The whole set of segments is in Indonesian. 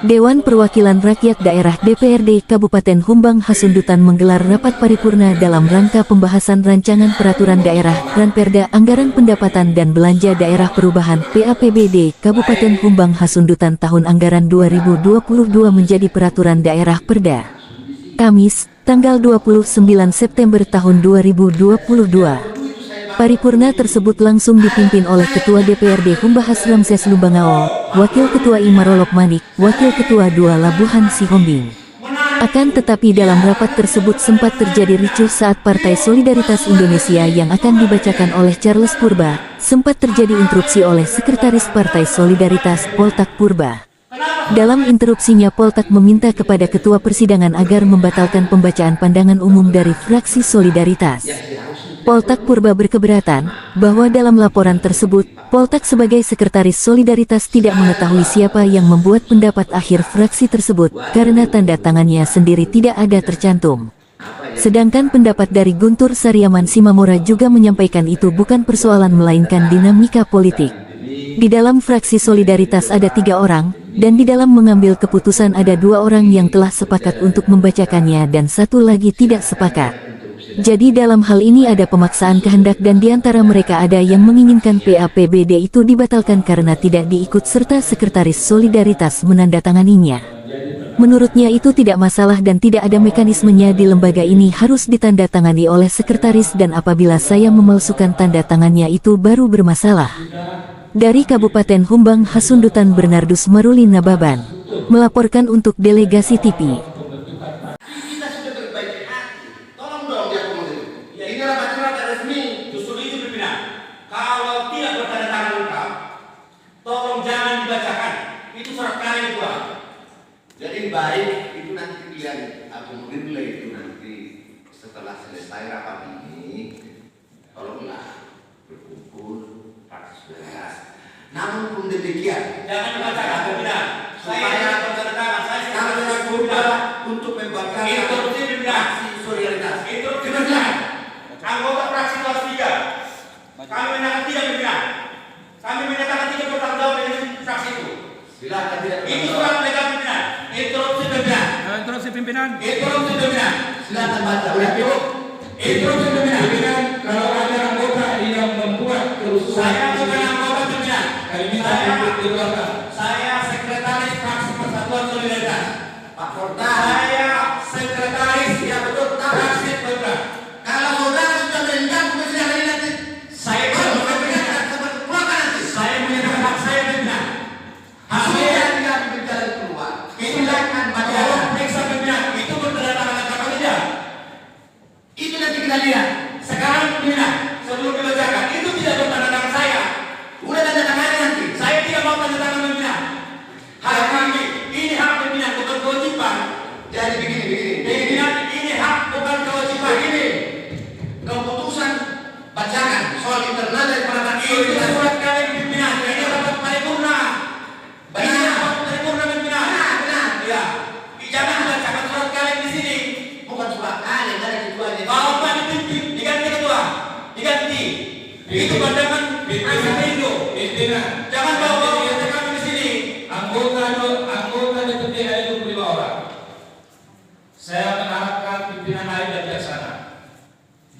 Dewan Perwakilan Rakyat Daerah DPRD Kabupaten Humbang Hasundutan menggelar rapat paripurna dalam rangka pembahasan rancangan peraturan daerah Ranperda Anggaran Pendapatan dan Belanja Daerah Perubahan PAPBD Kabupaten Humbang Hasundutan tahun anggaran 2022 menjadi peraturan daerah Perda. Kamis, tanggal 29 September tahun 2022. Paripurna tersebut langsung dipimpin oleh Ketua DPRD Humbahas Ramses Lumbangao, Wakil Ketua Imarolok Manik, Wakil Ketua 2 Labuhan Sihombing. Akan tetapi dalam rapat tersebut sempat terjadi ricuh saat Partai Solidaritas Indonesia yang akan dibacakan oleh Charles Purba, sempat terjadi interupsi oleh Sekretaris Partai Solidaritas, Poltak Purba. Dalam interupsinya Poltak meminta kepada Ketua Persidangan agar membatalkan pembacaan pandangan umum dari fraksi Solidaritas. Poltak Purba berkeberatan bahwa dalam laporan tersebut, Poltak sebagai Sekretaris Solidaritas tidak mengetahui siapa yang membuat pendapat akhir fraksi tersebut karena tanda tangannya sendiri tidak ada tercantum. Sedangkan pendapat dari Guntur Saryaman Simamora juga menyampaikan itu bukan persoalan melainkan dinamika politik. Di dalam fraksi Solidaritas ada 3 orang, dan di dalam mengambil keputusan ada 2 orang yang telah sepakat untuk membacakannya dan 1 lagi tidak sepakat. Jadi dalam hal ini ada pemaksaan kehendak dan diantara mereka ada yang menginginkan PAPBD itu dibatalkan karena tidak diikut serta Sekretaris Solidaritas menandatanganinya. Menurutnya itu tidak masalah dan tidak ada mekanismenya di lembaga ini harus ditandatangani oleh Sekretaris dan apabila saya memalsukan tanda tangannya itu baru bermasalah. Dari Kabupaten Humbang Hasundutan Bernardus Maruli Nababan, melaporkan untuk Delegasi TV. Kalau tidak bertanda tangan lengkap, tolong jangan dibacakan. Itu surat kalian kedua. Jadi baik itu nanti pilihan akomodir itu nanti setelah selesai rapat ini, tolonglah berkumpul partisipasi. Namun pun demikian, jangan dibacakan pimpinan. Saya bertanda tangan. Saya tidak berubah untuk membacakan interupsi pimpinan. Solidaritas. Interupsi pimpinan. Anggota fraksi kelas 3. Kami menyatakan tidak pimpinan. Kami menyatakan tidak bertanggung jawab dengan fraksi itu. Silakan tidak. Ini surat legal pimpinan. Interupsi pimpinan. Interupsi pimpinan. Interupsi pimpinan. Silakan baca. Interupsi pimpinan. Kalau ada anggota yang membuat kerusuhan, Saya bukan anggota pimpinan. kami minta untuk dikeluarkan. Saya sekretaris fraksi Persatuan Solidaritas. Pak Forta. Saya sekretaris Ya betul. fraksi Perda. Kalau saudara sudah meninggal, mesti hari nanti. Saya Saya menyatakan hak saya pimpinan. Hak sudah saya tidak berjalan keluar. silakan baca. Periksa pimpinan. Itu bertanda tangan lengkap atau tidak? Itu nanti kita lihat. Sekarang pimpinan sebelum dibacakan itu tidak bertanda tangan saya. Udah tanda tangannya nanti. Saya tidak mau tanda tangan pimpinan. Hak kami ini hak pimpinan bukan kewajiban. Jadi begini. Pimpinan ini hak bukan kewajiban. Begini. Keputusan bacakan soal internal dari para Itu surat kalian pimpinan. Ini rapat paripurna. Ini Benar. rapat paripurna pimpinan. Benar. Ya. Jangan dibacakan surat kalian di sini. Bukan surat kalian, ada ketuanya. Bapak dipimpin, diganti ketua, diganti. Itu pandangan Indo. Pimpinan. Jangan bawa kami di sini. Anggota DPD ada 25 orang. Saya mengharapkan pimpinan lain dan bijaksana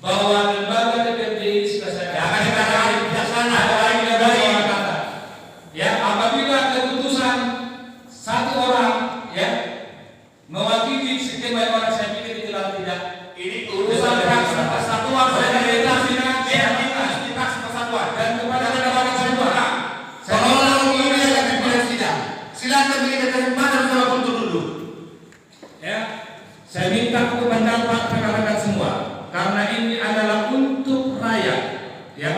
bahwa lembaga DPD ini sudah saya Jangan dikatakan bijaksana. ada yang dari kata. Ya, apabila keputusan 1 orang ya mewakili sekian banyak orang, saya pikir itu tidak. Ini urusan fraksi persatuan solidaritas di fraksi persatuan Dan kepada negara semua. Tolong ini ada pimpinan sidang. Silakan beri kesempatan sama untuk dulu. ya, saya minta untuk mendapat rekan-rekan semua karena ini adalah untuk rakyat ya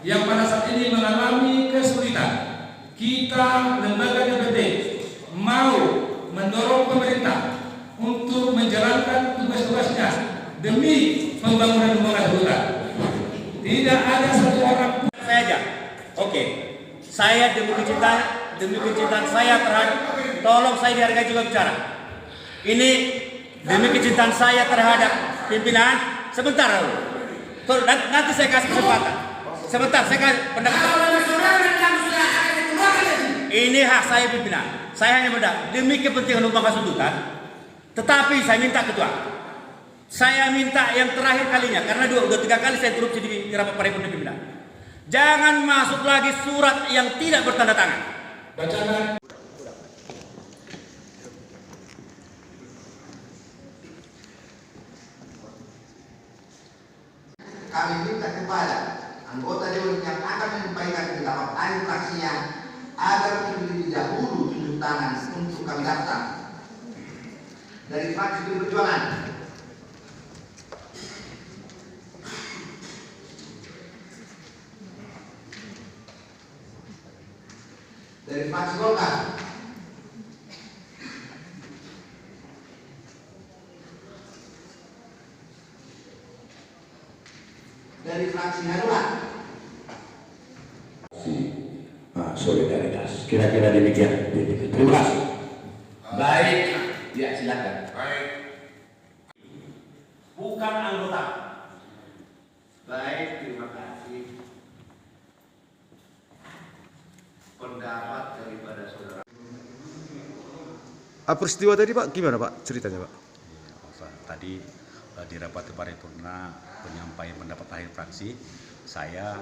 yang pada saat ini mengalami kesulitan. Kita lembaga DPD mau mendorong pemerintah untuk menjalankan tugas-tugasnya demi pembangunan hutan. Tidak ada 1 orang pun. Saya aja. Oke. Saya demi kecintaan saya terhadap, tolong saya dihargai juga bicara. Ini demi kecintaan saya terhadap pimpinan. Sebentar lalu. Nanti saya kasih kesempatan. Sebentar, saya kasih pendapat. Kalau saudara yang sudah akan dikeluarkan Ini hak saya pimpinan. Saya hanya mendak demi kepentingan Humbang Hasundutan. Tetapi saya minta ketua. Saya minta yang terakhir kalinya karena dua tiga kali saya korupsi di rapat paripurna pimpinan. Jangan masuk lagi surat yang tidak bertanda tangan. Bacakan. Kami minta kepada anggota Dewan yang akan menyampaikan pendapat ahli fraksinya agar terlebih dahulu tunjuk tangan untuk kami datang dari fraksi PDI Perjuangan. Dari fraksi Golkar. Dari fraksi Hanura. Solidaritas. Kira-kira demikian. Terima kasih. Baik, ya silakan. Bukan anggota. Baik, terima kasih. Pendapat daripada saudara. Peristiwa tadi Pak, gimana Pak ceritanya Pak? Tadi di rapat paripurna penyampaian pendapat akhir fraksi, saya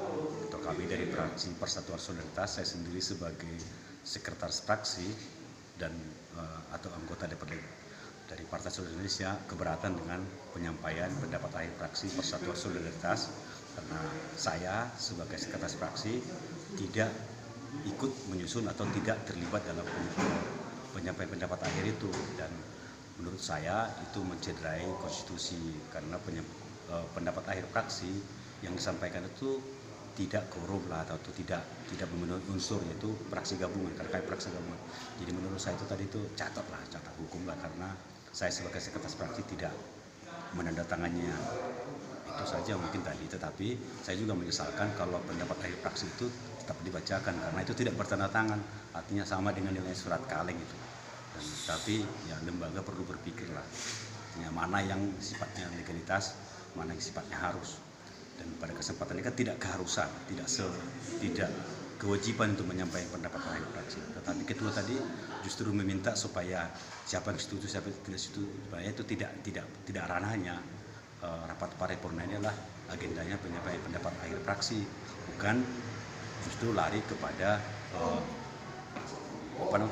atau kami dari fraksi Persatuan Solidaritas, saya sendiri sebagai sekretaris fraksi dan atau anggota DPRD dari Partai Solidaritas Indonesia keberatan dengan penyampaian pendapat akhir fraksi Persatuan Solidaritas karena saya sebagai sekretaris fraksi tidak ikut menyusun atau tidak terlibat dalam penyampaian pendapat akhir itu, dan menurut saya itu mencederai konstitusi karena pendapat akhir fraksi yang disampaikan itu tidak korum lah atau tidak memenuhi unsur, yaitu fraksi gabungan, terkait fraksi gabungan. Jadi menurut saya itu tadi itu catat hukum lah, karena saya sebagai sekretaris fraksi tidak menandatangannya. Itu saja mungkin tadi, tetapi saya juga menyesalkan kalau pendapat akhir fraksi itu tetap dibacakan karena itu tidak bertanda tangan, artinya sama dengan nilai surat kaleng itu. Dan, tapi ya lembaga perlu berpikirlah ya, mana yang sifatnya legalitas, mana yang sifatnya harus. Dan pada kesempatan ini kan tidak keharusan, tidak kewajiban untuk menyampaikan pendapat akhir fraksi. Tetapi ketua tadi justru meminta supaya siapa yang setuju, siapa yang tidak setuju, supaya itu tidak ranahnya. Rapat paripurna ini adalah agendanya penyampaian pendapat akhir fraksi, bukan justru lari kepada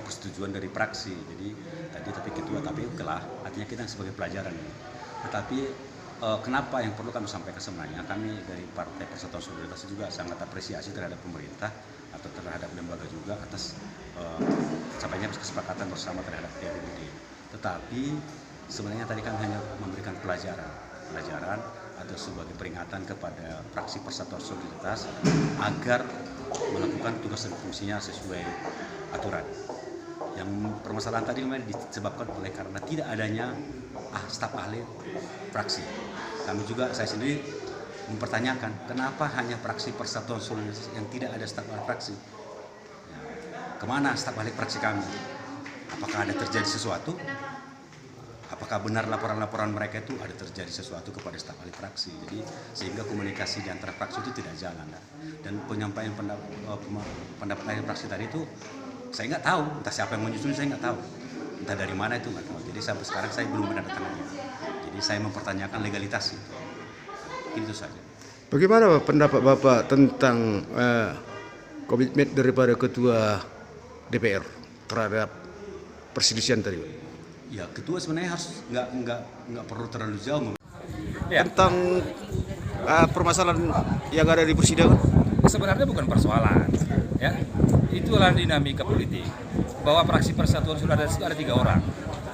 persetujuan dari fraksi. Jadi tadi tapi ketua tapi kelah, artinya kita sebagai pelajaran. Tetapi kenapa yang perlu kami sampaikan sebenarnya, kami dari Partai Persatuan Solidaritas juga sangat apresiasi terhadap pemerintah atau terhadap lembaga juga atas sampainya kesepakatan bersama terhadap PRUD. Tetapi sebenarnya tadi kami hanya memberikan pelajaran atau sebagai peringatan kepada fraksi Persatuan Solidaritas agar melakukan tugas dan fungsinya sesuai aturan. Yang permasalahan tadi memang disebabkan oleh karena tidak adanya staf ahli fraksi. Kami juga, saya sendiri mempertanyakan kenapa hanya fraksi Persatuan Solidaritas yang tidak ada staf ahli fraksi. Ya, kemana staf ahli fraksi kami? Apakah ada terjadi sesuatu? Apakah benar laporan-laporan mereka itu ada terjadi sesuatu kepada staf ahli fraksi? Jadi sehingga komunikasi di antara fraksi itu tidak jalan. Dan penyampaian pendapat akhir fraksi tadi itu saya nggak tahu, entah siapa yang menyusun, saya nggak tahu, entah dari mana itu nggak tahu. Jadi sampai sekarang saya belum menandatangani. Jadi saya mempertanyakan legalitas itu saja. Bagaimana Pak, pendapat Bapak tentang komitmen daripada Ketua DPR terhadap perselisihan tadi Pak? Ya, ketua sebenarnya harus nggak perlu terlalu jauh. Tentang permasalahan yang ada di persidangan? Sebenarnya bukan persoalan, ya. Itulah dinamika politik bahwa fraksi Persatuan Solidaritas itu ada 3 orang.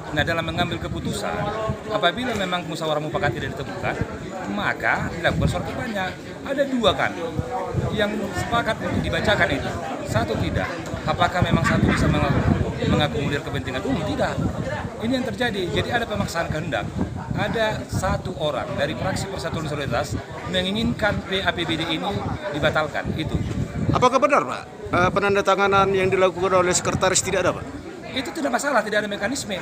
Nah, dalam mengambil keputusan, apabila memang musyawarah mufakat tidak ditemukan, maka dilakukan surat banyak. Ada 2 kan yang sepakat untuk dibacakan itu, 1 tidak. Apakah memang 1 bisa mengakomodir kepentingan umum? Tidak. Ini yang terjadi. Jadi ada pemaksaan kehendak. Ada 1 orang dari fraksi Persatuan Solidaritas menginginkan PAPBD ini dibatalkan. Itu. Apakah benar Pak, penandatanganan yang dilakukan oleh sekretaris tidak ada Pak? Itu tidak masalah, tidak ada mekanisme.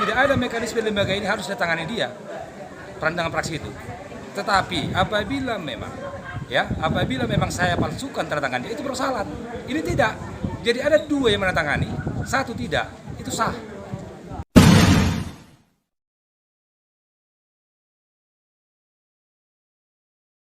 Tidak ada mekanisme lembaga ini harus ditangani dia. Pandangan fraksi itu. Tetapi apabila memang saya palsukan tanda tangan dia, itu persoalan. Ini tidak. Jadi ada dua yang menandatangani, satu tidak, itu sah.